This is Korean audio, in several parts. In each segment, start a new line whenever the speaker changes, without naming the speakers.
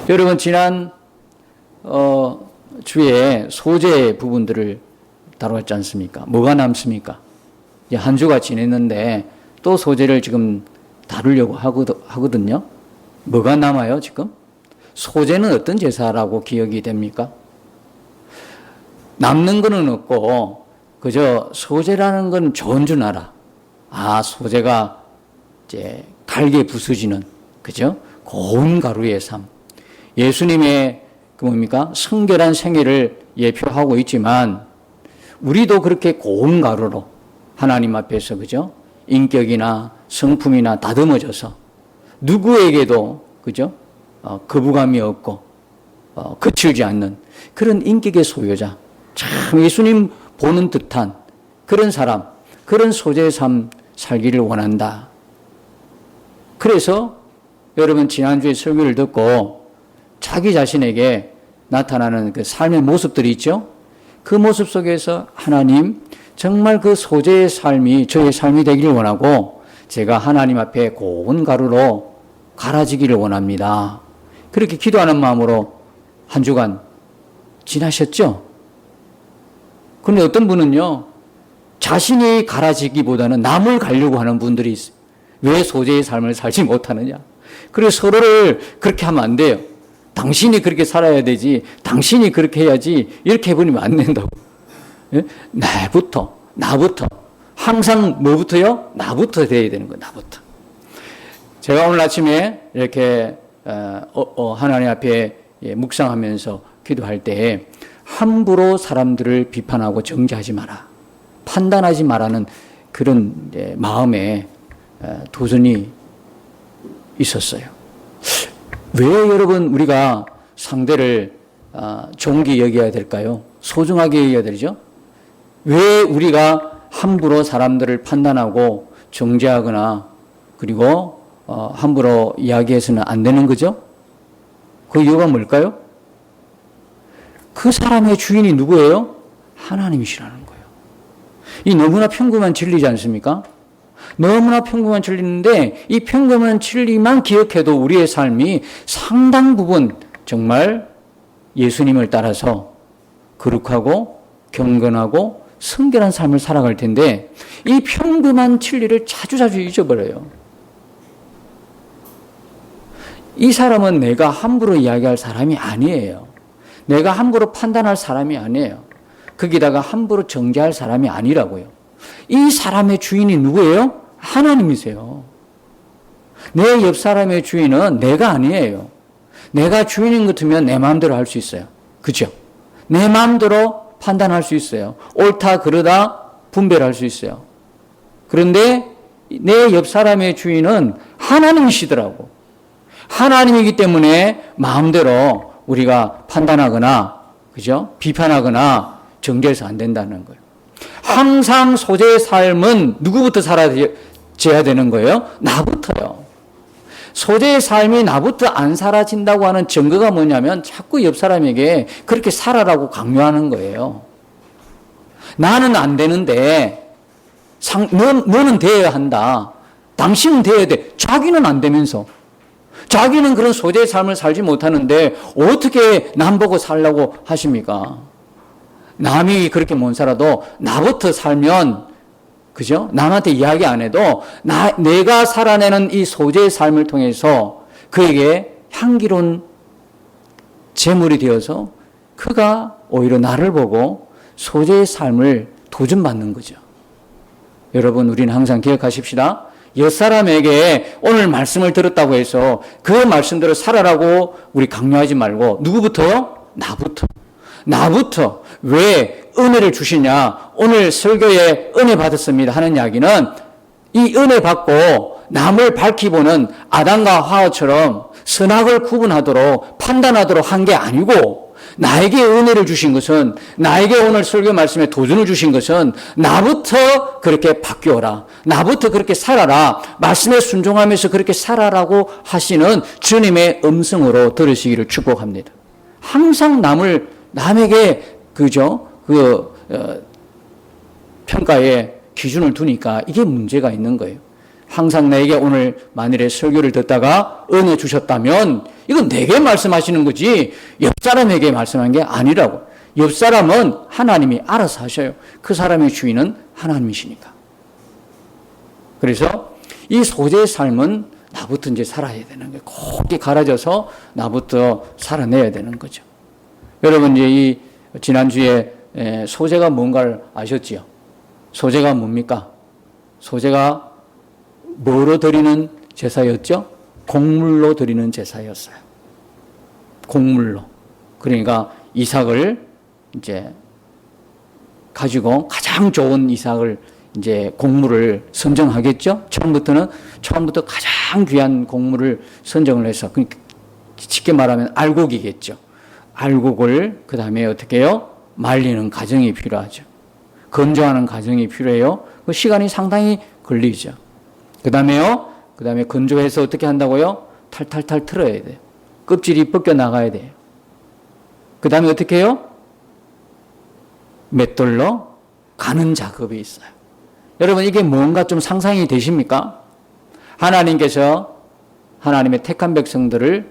여러분 지난 주에 소재 부분들을 다뤘지 않습니까? 뭐가 남습니까? 이제 한 주가 지냈는데 또 소재를 지금 다루려고 하거든요. 뭐가 남아요 지금? 소재는 어떤 제사라고 기억이 됩니까? 남는 거는 없고 그저 소재라는 건 좋은 줄 알아. 아, 소재가 이제 갈게 부서지는, 그죠? 고운 가루의 삶. 예수님의 그 뭡니까? 성결한 생애를 예표하고 있지만 우리도 그렇게 고운 가루로 하나님 앞에서, 그죠? 인격이나 성품이나 다듬어져서 누구에게도, 그죠? 거부감이 없고 거칠지 않는 그런 인격의 소유자, 참 예수님 보는 듯한 그런 사람, 그런 소재의 삶 살기를 원한다. 그래서 여러분 지난주에 설교를 듣고 자기 자신에게 나타나는 그 삶의 모습들이 있죠. 그 모습 속에서 하나님, 정말 그 소재의 삶이 저의 삶이 되기를 원하고 제가 하나님 앞에 고운 가루로 갈아지기를 원합니다. 그렇게 기도하는 마음으로 한 주간 지나셨죠? 그런데 어떤 분은요, 자신이 갈아지기보다는 남을 가려고 하는 분들이 있어요. 왜 소재의 삶을 살지 못하느냐? 그래서 서로를 그렇게 하면 안 돼요. 당신이 그렇게 살아야 되지, 당신이 그렇게 해야지, 이렇게 해버리면 안 된다고. 예? 나부터. 항상 뭐부터요? 나부터 돼야 되는 거예요, 나부터. 제가 오늘 아침에 이렇게 하나님 앞에 묵상하면서 기도할 때 함부로 사람들을 비판하고 정죄하지 마라, 판단하지 마라는 그런 마음에 도전이 있었어요. 왜 여러분 우리가 상대를 존귀 여겨야 될까요? 소중하게 여겨야 되죠? 왜 우리가 함부로 사람들을 판단하고 정죄하거나 그리고 함부로 이야기해서는 안 되는 거죠? 그 이유가 뭘까요? 그 사람의 주인이 누구예요? 하나님이시라는 거예요. 이 너무나 평범한 진리지 않습니까? 너무나 평범한 진리인데 이 평범한 진리만 기억해도 우리의 삶이 상당 부분 정말 예수님을 따라서 거룩하고 경건하고 성결한 삶을 살아갈 텐데 이 평범한 진리를 자주자주 잊어버려요. 이 사람은 내가 함부로 이야기할 사람이 아니에요. 내가 함부로 판단할 사람이 아니에요. 거기다가 함부로 정죄할 사람이 아니라고요. 이 사람의 주인이 누구예요? 하나님이세요. 내 옆 사람의 주인은 내가 아니에요. 내가 주인인 것 같으면 내 마음대로 할 수 있어요. 그죠? 내 마음대로 판단할 수 있어요. 옳다 그르다 분별할 수 있어요. 그런데 내 옆 사람의 주인은 하나님이시더라고. 하나님이기 때문에 마음대로 우리가 판단하거나, 그죠? 비판하거나 정죄해서 안 된다는 거예요. 항상 소재의 삶은 누구부터 사라져야 되는 거예요? 나부터요. 소재의 삶이 나부터 안 사라진다고 하는 증거가 뭐냐면 자꾸 옆 사람에게 그렇게 살아라고 강요하는 거예요. 나는 안 되는데 너는 되어야 한다. 당신은 되어야 돼. 자기는 안 되면서. 자기는 그런 소재의 삶을 살지 못하는데 어떻게 남 보고 살라고 하십니까? 남이 그렇게 못 살아도 나부터 살면, 그죠? 남한테 이야기 안 해도 내가 살아내는 이 소재의 삶을 통해서 그에게 향기로운 제물이 되어서 그가 오히려 나를 보고 소재의 삶을 도전받는 거죠. 여러분, 우리는 항상 기억하십시다. 옆사람에게 오늘 말씀을 들었다고 해서 그 말씀대로 살아라고 우리 강요하지 말고 누구부터요? 나부터. 왜 은혜를 주시냐? 오늘 설교에 은혜 받았습니다 하는 이야기는 이 은혜 받고 남을 밝히보는 아담과 하와처럼 선악을 구분하도록 판단하도록 한 게 아니고, 나에게 은혜를 주신 것은, 나에게 오늘 설교 말씀에 도전을 주신 것은 나부터 그렇게 바뀌어라, 나부터 그렇게 살아라, 말씀에 순종하면서 그렇게 살아라고 하시는 주님의 음성으로 들으시기를 축복합니다. 항상 남에게 그죠? 평가에 기준을 두니까 이게 문제가 있는 거예요. 항상 나에게 오늘 만일에 설교를 듣다가 은혜 주셨다면 이건 내게 말씀하시는 거지 옆 사람에게 말씀한 게 아니라고. 옆 사람은 하나님이 알아서 하셔요. 그 사람의 주인은 하나님이시니까. 그래서 이 소재의 삶은 나부터 이제 살아야 되는 거예요. 곱게 갈아져서 나부터 살아내야 되는 거죠. 여러분 이제 이 지난주에 소재가 뭔가를 아셨지요? 소재가 뭡니까? 소재가 뭐로 드리는 제사였죠? 곡물로 드리는 제사였어요. 곡물로. 그러니까 이삭을 이제 가지고 가장 좋은 이삭을 이제 곡물을 선정하겠죠? 처음부터 가장 귀한 곡물을 선정을 해서, 쉽게 말하면 알곡이겠죠. 알곡을 그 다음에 어떻게 해요? 말리는 과정이 필요하죠. 건조하는 과정이 필요해요. 그 시간이 상당히 걸리죠. 그 다음에 건조해서 어떻게 한다고요? 탈탈탈 털어야 돼요. 껍질이 벗겨 나가야 돼요. 그 다음에 어떻게 해요? 맷돌로 가는 작업이 있어요. 여러분 이게 뭔가 좀 상상이 되십니까? 하나님께서 하나님의 택한 백성들을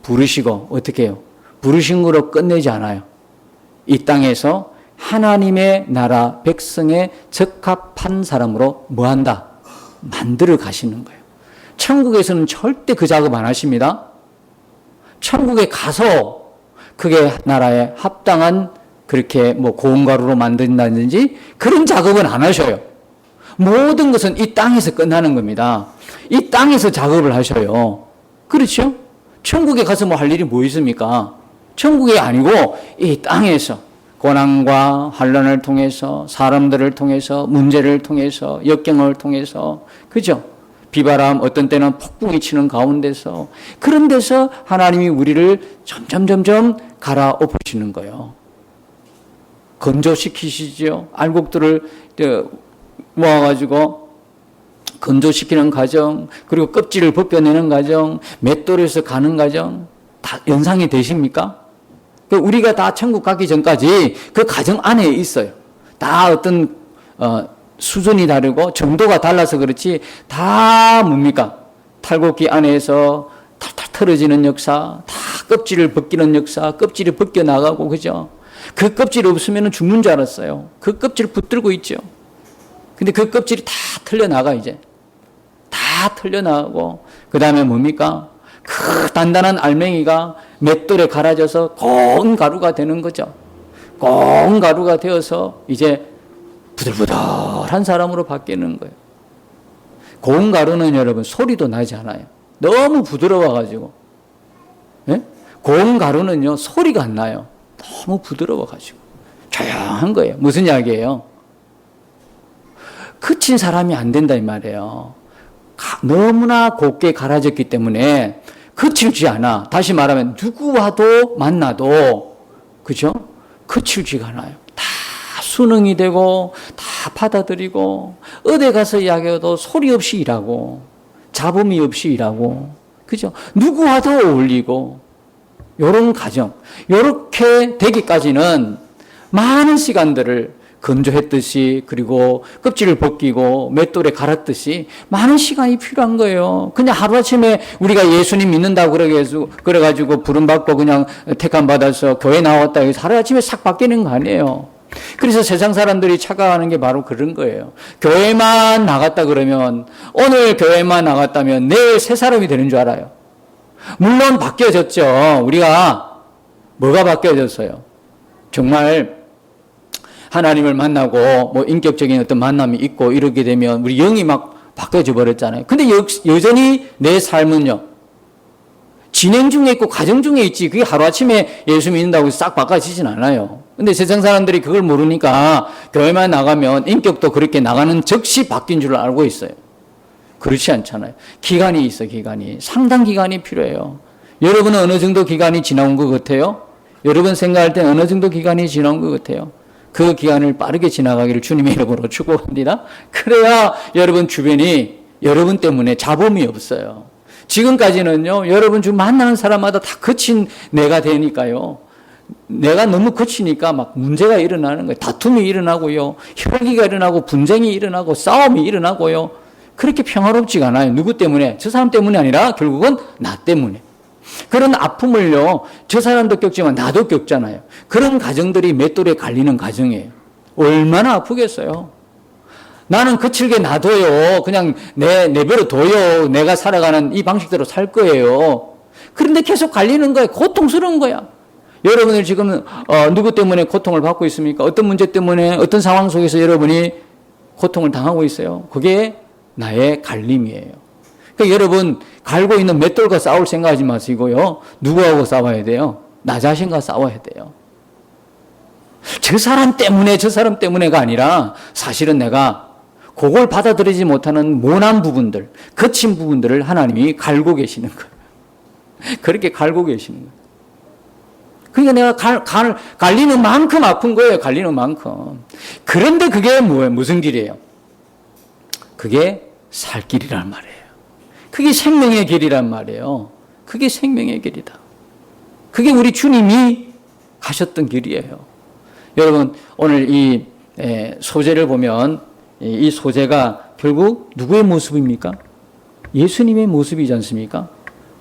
부르시고 어떻게 해요? 부르신 거로 끝내지 않아요. 이 땅에서 하나님의 나라 백성에 적합한 사람으로 뭐한다? 만들어 가시는 거예요. 천국에서는 절대 그 작업 안 하십니다. 천국에 가서 그게 나라에 합당한 그렇게 뭐 고운 가루로 만든다든지 그런 작업은 안 하셔요. 모든 것은 이 땅에서 끝나는 겁니다. 이 땅에서 작업을 하셔요. 그렇죠? 천국에 가서 뭐 할 일이 뭐 있습니까? 천국이 아니고 이 땅에서 고난과 환난을 통해서 사람들을 통해서 문제를 통해서 역경을 통해서 그죠? 비바람 어떤 때는 폭풍이 치는 가운데서 그런 데서 하나님이 우리를 점점 갈아엎으시는 거예요. 건조시키시죠. 알곡들을 모아가지고 건조시키는 과정, 그리고 껍질을 벗겨내는 과정, 맷돌에서 가는 과정 다 연상이 되십니까? 우리가 다 천국 가기 전까지 그 과정 안에 있어요. 다 어떤 수준이 다르고 정도가 달라서 그렇지 다 뭡니까? 탈곡기 안에서 탈탈 털어지는 역사, 다 껍질을 벗기는 역사, 껍질이 벗겨나가고 그죠? 그 껍질이 없으면 죽는 줄 알았어요. 그 껍질 붙들고 있죠. 근데 그 껍질이 다 털려나가 이제. 다 털려나가고 그 다음에 뭡니까? 그 단단한 알맹이가 맷돌에 갈아져서 고운 가루가 되는 거죠. 고운 가루가 되어서 이제 부들부들한 사람으로 바뀌는 거예요. 고운 가루는 여러분 소리도 나지 않아요. 너무 부드러워가지고. 예? 고운 가루는요 소리가 안 나요. 너무 부드러워가지고. 조용한 거예요. 무슨 이야기예요? 그친 사람이 안 된다 이 말이에요. 너무나 곱게 갈아졌기 때문에 거칠지 않아. 다시 말하면 누구와도 만나도 그죠? 거칠지가 않아요. 다 순응이 되고 다 받아들이고 어디 가서 이야기해도 소리 없이 일하고 잡음이 없이 일하고 그죠? 누구와도 어울리고 이런 과정 이렇게 되기까지는 많은 시간들을 건조했듯이 그리고 껍질을 벗기고 맷돌에 갈았듯이 많은 시간이 필요한 거예요. 그냥 하루아침에 우리가 예수님 믿는다고 그래가지고 부름받고 그냥 택함 받아서 교회 나왔다 해서 하루아침에 싹 바뀌는 거 아니에요. 그래서 세상 사람들이 착각하는 게 바로 그런 거예요. 교회만 나갔다 그러면 오늘 교회만 나갔다면 내일 새 사람이 되는 줄 알아요. 물론 바뀌어졌죠. 우리가 뭐가 바뀌어졌어요? 정말 하나님을 만나고 뭐 인격적인 어떤 만남이 있고 이러게 되면 우리 영이 막 바뀌어져 버렸잖아요. 근데 여전히 내 삶은요. 진행 중에 있고 과정 중에 있지 그게 하루아침에 예수 믿는다고 싹 바꿔지진 않아요. 근데 세상 사람들이 그걸 모르니까 교회만 나가면 인격도 그렇게 나가는 즉시 바뀐 줄 알고 있어요. 그렇지 않잖아요. 기간이 있어 기간이. 상당 기간이 필요해요. 여러분은 어느 정도 기간이 지나온 것 같아요? 여러분 생각할 때 어느 정도 기간이 지나온 것 같아요? 그 기간을 빠르게 지나가기를 주님의 이름으로 축복합니다. 그래야 여러분 주변이 여러분 때문에 잡음이 없어요. 지금까지는요, 여러분 지금 만나는 사람마다 다 거친 내가 되니까요. 내가 너무 거치니까 막 문제가 일어나는 거예요. 다툼이 일어나고요. 혈기가 일어나고 분쟁이 일어나고 싸움이 일어나고요. 그렇게 평화롭지가 않아요. 누구 때문에? 저 사람 때문이 아니라 결국은 나 때문에. 그런 아픔을요, 저 사람도 겪지만 나도 겪잖아요. 그런 가정들이 맷돌에 갈리는 가정이에요. 얼마나 아프겠어요. 나는 거칠게 놔둬요. 그냥 내버려 둬요. 내가 살아가는 이 방식대로 살 거예요. 그런데 계속 갈리는 거예요. 고통스러운 거야. 여러분들 지금 누구 때문에 고통을 받고 있습니까? 어떤 문제 때문에, 어떤 상황 속에서 여러분이 고통을 당하고 있어요? 그게 나의 갈림이에요. 그러니까 여러분, 갈고 있는 맷돌과 싸울 생각하지 마시고요. 누구하고 싸워야 돼요? 나 자신과 싸워야 돼요. 저 사람 때문에가 아니라 사실은 내가 그걸 받아들이지 못하는 모난 부분들, 거친 부분들을 하나님이 갈고 계시는 거예요. 그렇게 갈고 계시는 거예요. 그러니까 내가 갈리는 만큼 아픈 거예요. 갈리는 만큼. 그런데 그게 뭐예요? 무슨 길이에요? 그게 살 길이란 말이에요. 그게 생명의 길이란 말이에요. 그게 생명의 길이다. 그게 우리 주님이 가셨던 길이에요. 여러분, 오늘 이 소재를 보면 이 소재가 결국 누구의 모습입니까? 예수님의 모습이지 않습니까?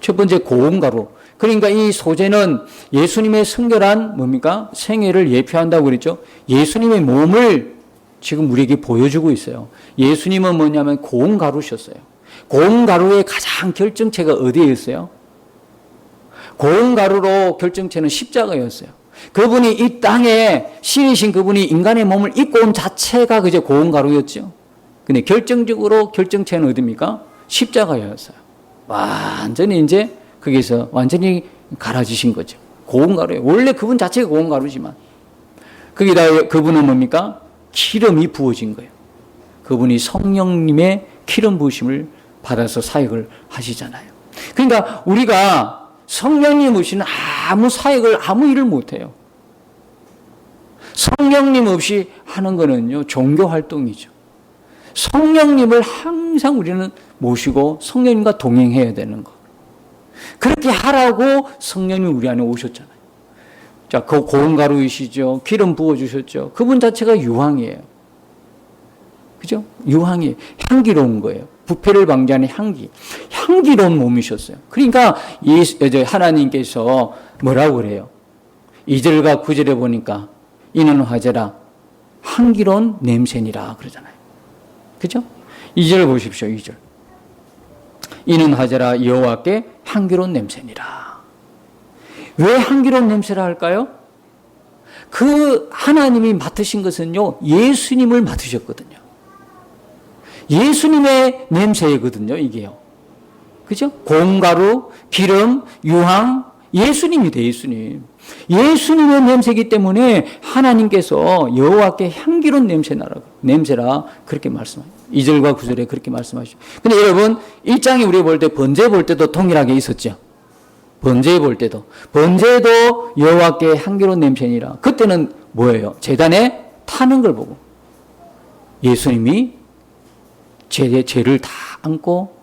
첫 번째 고음가루. 그러니까 이 소재는 예수님의 성결한 뭡니까? 생애를 예표한다고 그랬죠. 예수님의 몸을 지금 우리에게 보여주고 있어요. 예수님은 뭐냐면 고음가루셨어요. 고음가루의 가장 결정체가 어디에 있어요? 고음가루로 결정체는 십자가였어요. 그분이 이 땅에 신이신 그분이 인간의 몸을 입고 온 자체가 그저 고음가루였죠. 근데 결정적으로 결정체는 어디입니까? 십자가였어요. 완전히 이제 거기서 완전히 갈아지신 거죠. 고운가루예요. 원래 그분 자체가 고운가루지만 거기다 그분은 뭡니까? 기름이 부어진 거예요. 그분이 성령님의 기름 부으심을 받아서 사역을 하시잖아요. 그러니까 우리가 성령님 없이는 아무 사역을, 아무 일을 못해요. 성령님 없이 하는 거는요, 종교 활동이죠. 성령님을 항상 우리는 모시고 성령님과 동행해야 되는 거. 그렇게 하라고 성령님이 우리 안에 오셨잖아요. 자, 그 고운 가루이시죠. 기름 부어주셨죠. 그분 자체가 유황이에요. 그죠? 유황이 향기로운 거예요. 부패를 방지하는 향기. 향기로운 몸이셨어요. 그러니까 하나님께서 뭐라고 그래요? 2절과 9절에 보니까 이는 화제라 향기로운 냄새니라 그러잖아요. 그죠? 2절 보십시오. 2절. 이는 화제라 여호와께 향기로운 냄새니라. 왜 향기로운 냄새라 할까요? 그 하나님이 맡으신 것은요, 예수님을 맡으셨거든요. 예수님의 냄새거든요, 이게요. 그죠? 고음가루, 기름, 유황, 예수님이 돼, 예수님. 예수님의 냄새이기 때문에 하나님께서 여호와께 향기로운 냄새라 그렇게 말씀하시죠. 2절과 9절에 그렇게 말씀하시죠. 근데 여러분, 이 장이 우리 볼 때, 번제 볼 때도 동일하게 있었죠. 번제 볼 때도. 번제도 여호와께 향기로운 냄새니라. 그때는 뭐예요? 제단에 타는 걸 보고. 예수님이 죄를 다 안고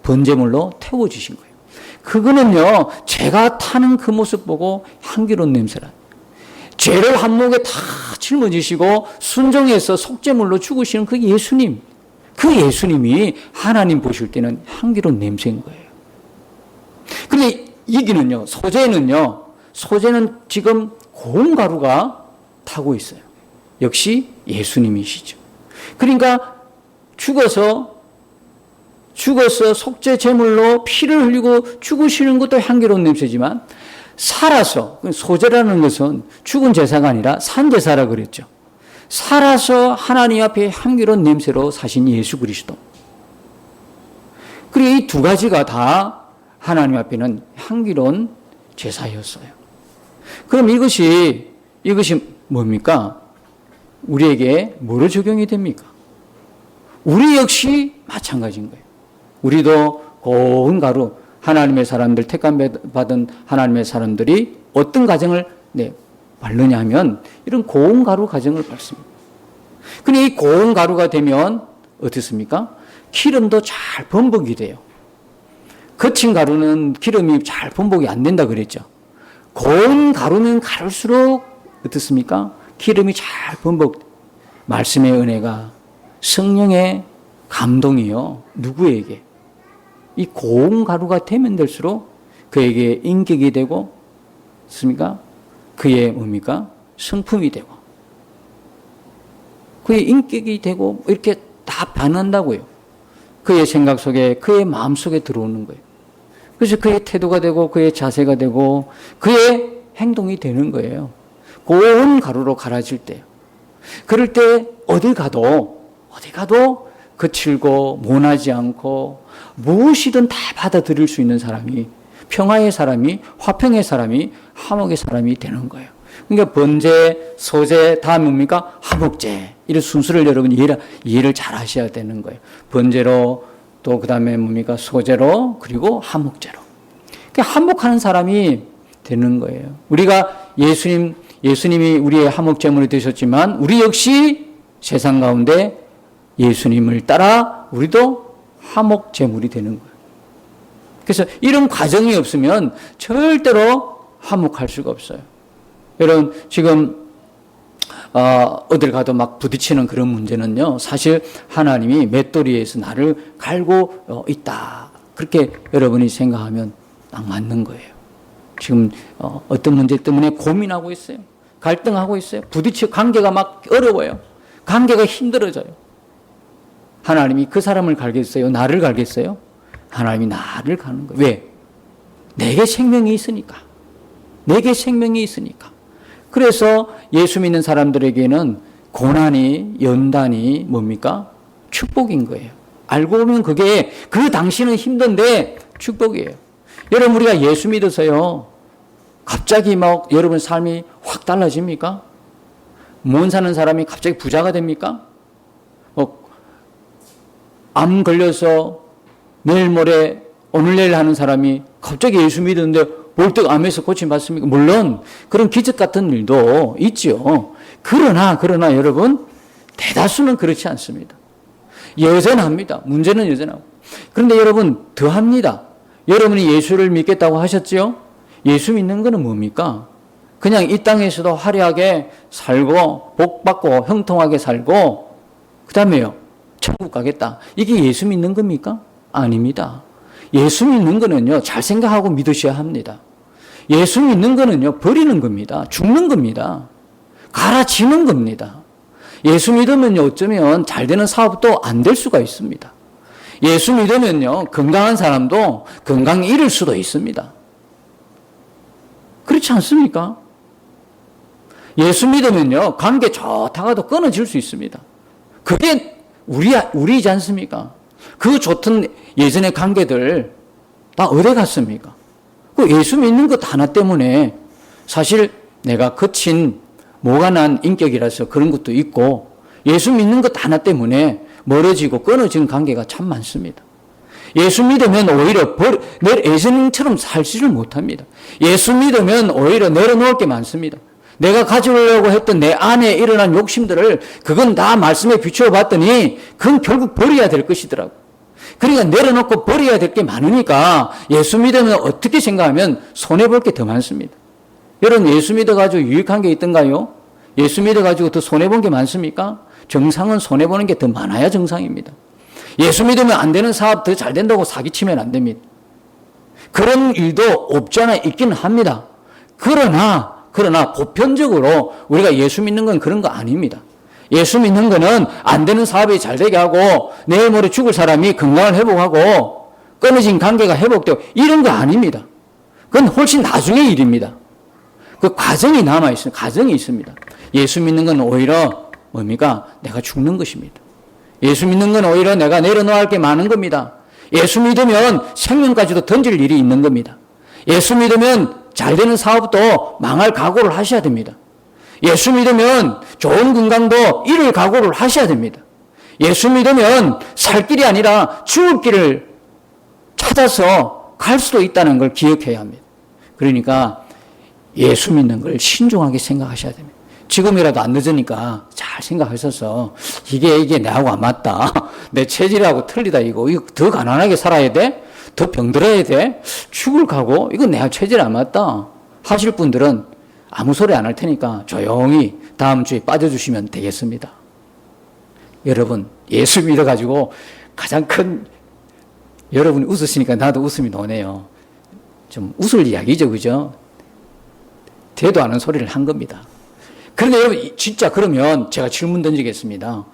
번제물로 태워주신 거예요. 그거는요, 제가 타는 그 모습 보고 향기로운 냄새라. 죄를 한목에 다 짊어지시고 순종해서 속죄물로 죽으시는 그 예수님. 그 예수님이 하나님 보실 때는 향기로운 냄새인 거예요. 근데 여기는요, 소재는 지금 고운 가루가 타고 있어요. 역시 예수님이시죠. 그러니까 죽어서 속죄 제물로 피를 흘리고 죽으시는 것도 향기로운 냄새지만 살아서, 소재라는 것은 죽은 제사가 아니라 산 제사라 그랬죠. 살아서 하나님 앞에 향기로운 냄새로 사신 예수 그리스도. 그리고 이 두 가지가 다 하나님 앞에는 향기로운 제사였어요. 그럼 이것이 뭡니까? 우리에게 뭐로 적용이 됩니까? 우리 역시 마찬가지인 거예요. 우리도 고운 가루, 하나님의 사람들, 택감받은 하나님의 사람들이 어떤 가정을 밟느냐 하면 이런 고운 가루 가정을 밟습니다. 근데 이 고운 가루가 되면 어떻습니까? 기름도 잘 번복이 돼요. 거친 가루는 기름이 잘 번복이 안 된다 그랬죠. 고운 가루는 갈수록 어떻습니까? 기름이 잘 번복, 말씀의 은혜가, 성령의 감동이요. 누구에게? 이 고운 가루가 되면 될수록 그에게 인격이 되고, 습니까? 그의 뭡니까? 성품이 되고, 그의 인격이 되고, 이렇게 다 변한다고요. 그의 생각 속에, 그의 마음 속에 들어오는 거예요. 그래서 그의 태도가 되고, 그의 자세가 되고, 그의 행동이 되는 거예요. 고운 가루로 갈아질 때요. 그럴 때 어디 가도 거칠고 모나지 않고 무엇이든 다 받아들일 수 있는 사람이, 평화의 사람이, 화평의 사람이, 화목의 사람이 되는 거예요. 그러니까 번제, 소제, 다음 뭡니까? 화목제. 이런 순서를 여러분 이해를 잘 하셔야 되는 거예요. 번제로, 또 그 다음에 뭡니까? 소제로, 그리고 화목제로. 그러니까 화목하는 사람이 되는 거예요. 우리가 예수님이 우리의 화목제물이 되셨지만 우리 역시 세상 가운데 예수님을 따라 우리도 화목제물이 되는 거예요. 그래서 이런 과정이 없으면 절대로 화목할 수가 없어요. 여러분 지금 어딜 가도 막 부딪히는 그런 문제는요, 사실 하나님이 맷돌이에서 나를 갈고 있다, 그렇게 여러분이 생각하면 딱 맞는 거예요. 지금 어떤 문제 때문에 고민하고 있어요. 갈등하고 있어요. 부딪혀 관계가 막 어려워요. 관계가 힘들어져요. 하나님이 그 사람을 갈겠어요? 나를 갈겠어요? 하나님이 나를 가는 거예요. 왜? 내게 생명이 있으니까. 내게 생명이 있으니까. 그래서 예수 믿는 사람들에게는 고난이, 연단이 뭡니까? 축복인 거예요. 알고 보면 그게 그 당시는 힘든데 축복이에요. 여러분 우리가 예수 믿어서요, 갑자기 막 여러분 삶이 확 달라집니까? 못 사는 사람이 갑자기 부자가 됩니까? 암 걸려서 내일 모레 오늘 내일 하는 사람이 갑자기 예수 믿었는데 볼떡 암에서 고침받습니까? 물론 그런 기적 같은 일도 있죠. 그러나 여러분 대다수는 그렇지 않습니다. 여전합니다. 문제는 여전하고. 그런데 여러분 더합니다. 여러분이 예수를 믿겠다고 하셨지요? 예수 믿는 것은 뭡니까? 그냥 이 땅에서도 화려하게 살고 복받고 형통하게 살고 그 다음에요, 천국 가겠다. 이게 예수 믿는 겁니까? 아닙니다. 예수 믿는 거는요, 잘 생각하고 믿으셔야 합니다. 예수 믿는 거는요, 버리는 겁니다. 죽는 겁니다. 갈아치는 겁니다. 예수 믿으면요, 어쩌면 잘 되는 사업도 안 될 수가 있습니다. 예수 믿으면요, 건강한 사람도 건강 잃을 수도 있습니다. 그렇지 않습니까? 예수 믿으면요, 관계 좋다가도 끊어질 수 있습니다. 그게 우리이지 않습니까? 그 좋던 예전의 관계들 다 어디 갔습니까? 그 예수 믿는 것 하나 때문에 사실 내가 거친 모가 난 인격이라서 그런 것도 있고, 예수 믿는 것 하나 때문에 멀어지고 끊어지는 관계가 참 많습니다. 예수 믿으면 오히려 예전처럼 살지를 못합니다. 예수 믿으면 오히려 내려놓을 게 많습니다. 내가 가지려고 했던 내 안에 일어난 욕심들을 그건 다 말씀에 비추어 봤더니 그건 결국 버려야 될 것이더라고. 그러니까 내려놓고 버려야 될 게 많으니까 예수 믿으면 어떻게 생각하면 손해볼 게 더 많습니다. 여러분 예수 믿어가지고 유익한 게 있던가요? 예수 믿어가지고 더 손해본 게 많습니까? 정상은 손해보는 게 더 많아야 정상입니다. 예수 믿으면 안 되는 사업 더 잘 된다고 사기치면 안 됩니다. 그런 일도 없지 않아 있기는 합니다. 그러나 보편적으로 우리가 예수 믿는 건 그런 거 아닙니다. 예수 믿는 거는 안 되는 사업이 잘 되게 하고 내일 모레 죽을 사람이 건강을 회복하고 끊어진 관계가 회복되고 이런 거 아닙니다. 그건 훨씬 나중의 일입니다. 그 과정이 남아있습니다. 과정이 있습니다. 예수 믿는 건 오히려 뭡니까? 내가 죽는 것입니다. 예수 믿는 건 오히려 내가 내려놓아야 할 게 많은 겁니다. 예수 믿으면 생명까지도 던질 일이 있는 겁니다. 예수 믿으면 잘 되는 사업도 망할 각오를 하셔야 됩니다. 예수 믿으면 좋은 건강도 잃을 각오를 하셔야 됩니다. 예수 믿으면 살 길이 아니라 죽을 길을 찾아서 갈 수도 있다는 걸 기억해야 합니다. 그러니까 예수 믿는 걸 신중하게 생각하셔야 됩니다. 지금이라도 안 늦으니까 잘 생각하셔서 이게 나하고 안 맞다. 내 체질하고 틀리다. 이거 더 가난하게 살아야 돼? 더 병들어야 돼? 죽을 가고 이거 내 체질 안 맞다 하실 분들은 아무 소리 안 할 테니까 조용히 다음 주에 빠져주시면 되겠습니다. 여러분, 예수 믿어가지고 가장 큰, 여러분이 웃으시니까 나도 웃음이 나오네요. 좀 웃을 이야기죠, 그죠? 되도 않은 소리를 한 겁니다. 그런데 여러분, 진짜 그러면 제가 질문 던지겠습니다.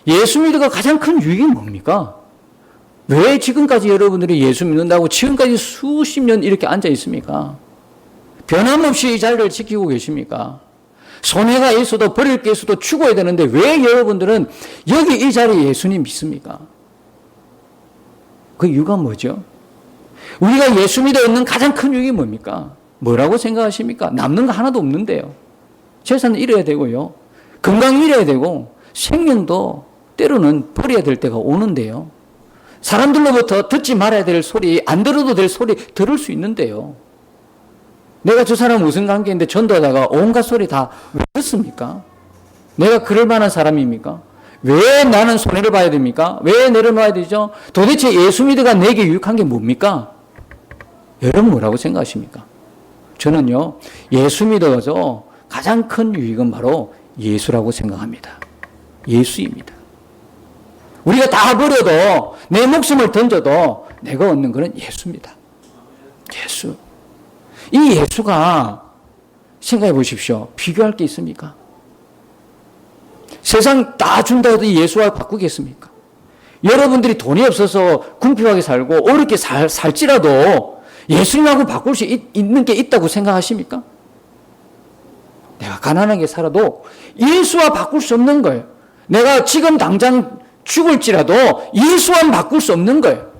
예수 믿어가 가장 큰 유익이 뭡니까? 왜 지금까지 여러분들이 예수 믿는다고 지금까지 수십 년 이렇게 앉아 있습니까? 변함없이 이 자리를 지키고 계십니까? 손해가 있어도 버릴 게 있어도 죽어야 되는데 왜 여러분들은 여기 이 자리에 예수님 믿습니까? 그 이유가 뭐죠? 우리가 예수 믿어 얻는 가장 큰 유익이 뭡니까? 뭐라고 생각하십니까? 남는 거 하나도 없는데요. 재산은 잃어야 되고요. 건강 잃어야 되고 생명도 때로는 버려야 될 때가 오는데요. 사람들로부터 듣지 말아야 될 소리, 안 들어도 될 소리 들을 수 있는데요. 내가 저 사람 무슨 관계인데 전도하다가 온갖 소리 다 왜 듣습니까? 내가 그럴 만한 사람입니까? 왜 나는 손해를 봐야 됩니까? 왜 내려놔야 되죠? 도대체 예수 믿어가 내게 유익한 게 뭡니까? 여러분 뭐라고 생각하십니까? 저는요, 예수 믿어서 가장 큰 유익은 바로 예수라고 생각합니다. 예수입니다. 우리가 다 버려도 내 목숨을 던져도 내가 얻는 것은 예수입니다. 예수. 이 예수가 생각해 보십시오. 비교할 게 있습니까? 세상 다 준다 해도 예수와 바꾸겠습니까? 여러분들이 돈이 없어서 궁핍하게 살고 어렵게 살지라도 예수님하고 바꿀 수 있는 게 있다고 생각하십니까? 내가 가난하게 살아도 예수와 바꿀 수 없는 거예요. 내가 지금 당장 죽을지라도 예수와 바꿀 수 없는 거예요.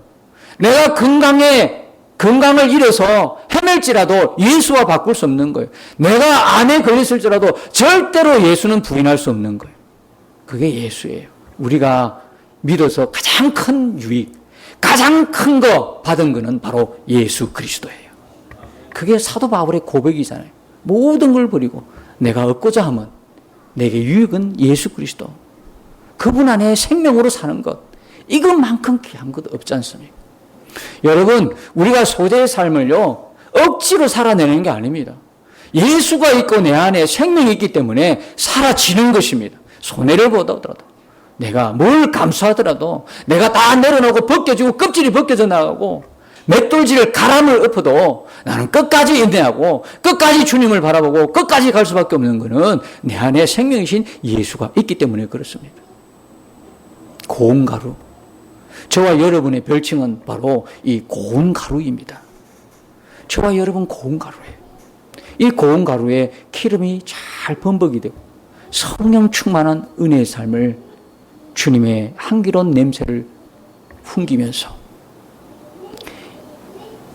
내가 건강을 잃어서 헤맬지라도 예수와 바꿀 수 없는 거예요. 내가 암에 걸렸을지라도 절대로 예수는 부인할 수 없는 거예요. 그게 예수예요. 우리가 믿어서 가장 큰 유익, 가장 큰 거 받은 거는 바로 예수 그리스도예요. 그게 사도 바울의 고백이잖아요. 모든 걸 버리고 내가 얻고자 하면 내게 유익은 예수 그리스도. 그분 안에 생명으로 사는 것. 이것만큼 귀한 것 없지 않습니까? 여러분, 우리가 소재의 삶을요, 억지로 살아내는 게 아닙니다. 예수가 있고 내 안에 생명이 있기 때문에 사라지는 것입니다. 손해를 보더라도, 내가 뭘 감수하더라도, 내가 다 내려놓고 벗겨지고 껍질이 벗겨져 나가고, 맷돌질을 가람을 엎어도 나는 끝까지 인내하고, 끝까지 주님을 바라보고, 끝까지 갈 수밖에 없는 것은 내 안에 생명이신 예수가 있기 때문에 그렇습니다. 고운 가루. 저와 여러분의 별칭은 바로 이 고운 가루입니다. 저와 여러분 고운 가루예요. 이 고운 가루에 기름이 잘 범벅이 되고 성령 충만한 은혜의 삶을 주님의 향기로운 냄새를 풍기면서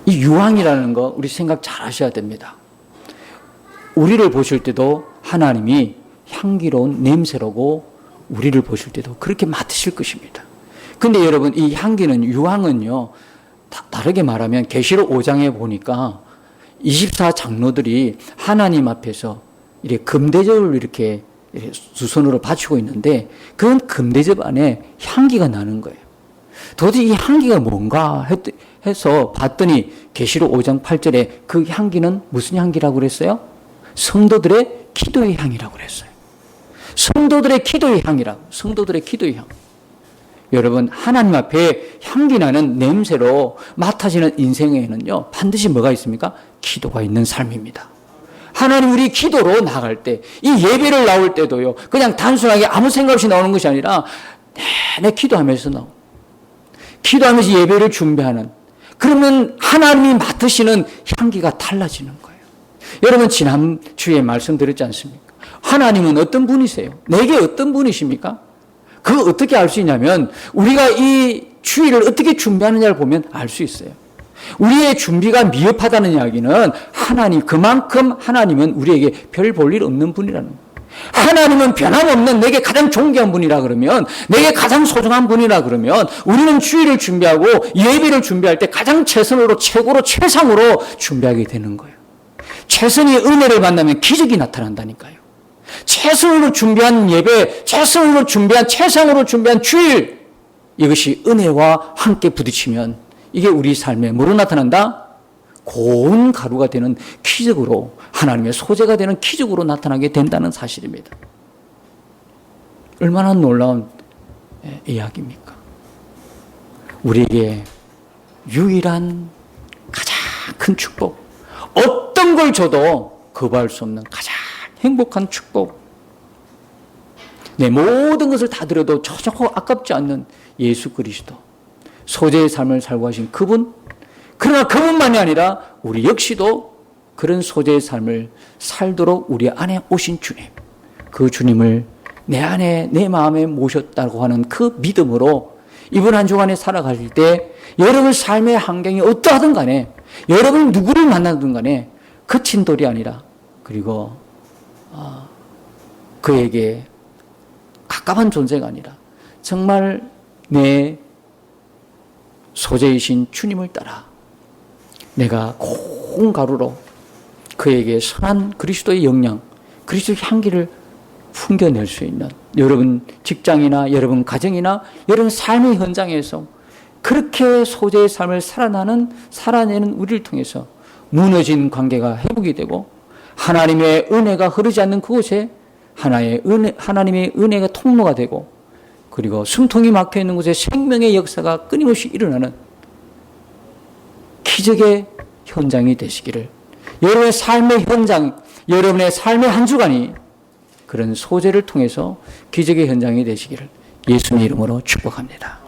이 유황이라는 거 우리 생각 잘 하셔야 됩니다. 우리를 보실 때도 하나님이 향기로운 냄새라고 우리를 보실 때도 그렇게 맡으실 것입니다. 근데 여러분, 이 향기는, 유황은요, 다르게 말하면 계시록 5장에 보니까 24장로들이 하나님 앞에서 이렇게 금대접을 이렇게 두 손으로 받치고 있는데, 그 금대접 안에 향기가 나는 거예요. 도대체 이 향기가 뭔가 해서 봤더니 계시록 5장 8절에 그 향기는 무슨 향기라고 그랬어요? 성도들의 기도의 향이라고 그랬어요. 성도들의 기도의 향이라고. 성도들의 기도의 향. 여러분, 하나님 앞에 향기 나는 냄새로 맡아지는 인생에는요, 반드시 뭐가 있습니까? 기도가 있는 삶입니다. 하나님, 우리 기도로 나갈 때, 이 예배를 나올 때도요, 그냥 단순하게 아무 생각 없이 나오는 것이 아니라 내내 기도하면서 기도하면서 예배를 준비하는, 그러면 하나님이 맡으시는 향기가 달라지는 거예요. 여러분, 지난주에 말씀드렸지 않습니까? 하나님은 어떤 분이세요? 내게 어떤 분이십니까? 그거 어떻게 알 수 있냐면 우리가 이 주일을 어떻게 준비하느냐를 보면 알 수 있어요. 우리의 준비가 미흡하다는 이야기는 그만큼 하나님은 우리에게 별 볼 일 없는 분이라는 거예요. 하나님은 변함없는 내게 가장 존귀한 분이라 그러면, 내게 가장 소중한 분이라 그러면 우리는 주일을 준비하고 예배를 준비할 때 가장 최선으로, 최고로, 최상으로 준비하게 되는 거예요. 최선의 은혜를 만나면 기적이 나타난다니까요. 최선으로 준비한 예배, 최선으로 준비한, 최상으로 준비한 주일, 이것이 은혜와 함께 부딪히면 이게 우리 삶에 뭐로 나타난다? 고운 가루가 되는 기적으로, 하나님의 소재가 되는 기적으로 나타나게 된다는 사실입니다. 얼마나 놀라운 이야기입니까? 우리에게 유일한 가장 큰 축복, 어떤 걸 줘도 거부할 수 없는 가장 행복한 축복, 내 모든 것을 다 드려도 전혀 아깝지 않는 예수 그리스도, 소재의 삶을 살고 하신 그분, 그러나 그분만이 아니라 우리 역시도 그런 소재의 삶을 살도록 우리 안에 오신 주님, 그 주님을 내 안에 내 마음에 모셨다고 하는 그 믿음으로 이번 한 주간에 살아가실 때 여러분 삶의 환경이 어떠하든 간에, 여러분 누구를 만나든 간에 그친 돌이 아니라, 그리고 그에게 가까운 존재가 아니라 정말 내 소재이신 주님을 따라 내가 고운 가루로 그에게 선한 그리스도의 영양, 그리스도의 향기를 풍겨낼 수 있는, 여러분 직장이나 여러분 가정이나 여러분 삶의 현장에서 그렇게 소재의 삶을 살아내는 우리를 통해서 무너진 관계가 회복이 되고 하나님의 은혜가 흐르지 않는 그곳에 하나님의 은혜가 통로가 되고, 그리고 숨통이 막혀 있는 곳에 생명의 역사가 끊임없이 일어나는 기적의 현장이 되시기를, 여러분의 삶의 현장, 여러분의 삶의 한 주간이 그런 소재를 통해서 기적의 현장이 되시기를 예수님 이름으로 축복합니다.